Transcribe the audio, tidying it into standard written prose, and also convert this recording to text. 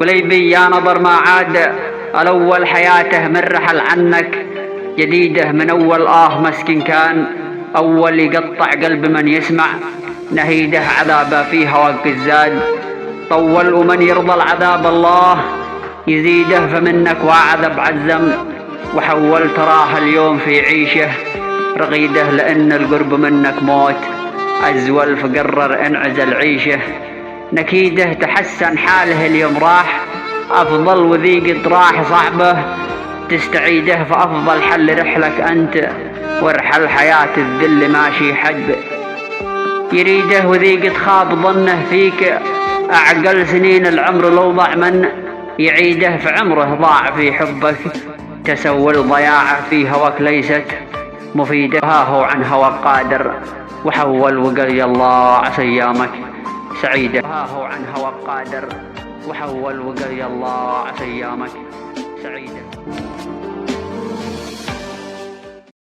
وليبي يا نظر ما عاد الأول حياته من رحل عنك، جديده من أول مسكين كان، أول يقطع قلب من يسمع، نهيده عذابه في هواك الزاد، طول ومن يرضى العذاب الله يزيده، فمنك وعذب عزم وحول تراه اليوم في عيشه رغيده، لأن القرب منك موت أزول فقرر انعزل عيشه، نكيده تحسن حاله اليوم راح أفضل وذيق راح صعبه تستعيده، فأفضل حل رحلك أنت وارحل حياة الذل ماشي حجبه، يريده وذيق تخاب ظنه فيك أعقل سنين العمر لو ضاع منه، يعيده في عمره ضاع في حبك تسول ضياعه في هواك ليست مفيدة، ها هو عن هواك قادر وحول وقال يالله عسى أيامك سعيدة، ها هو عن هواك قادر وحول وقال يالله عسى أيامك سعيدة.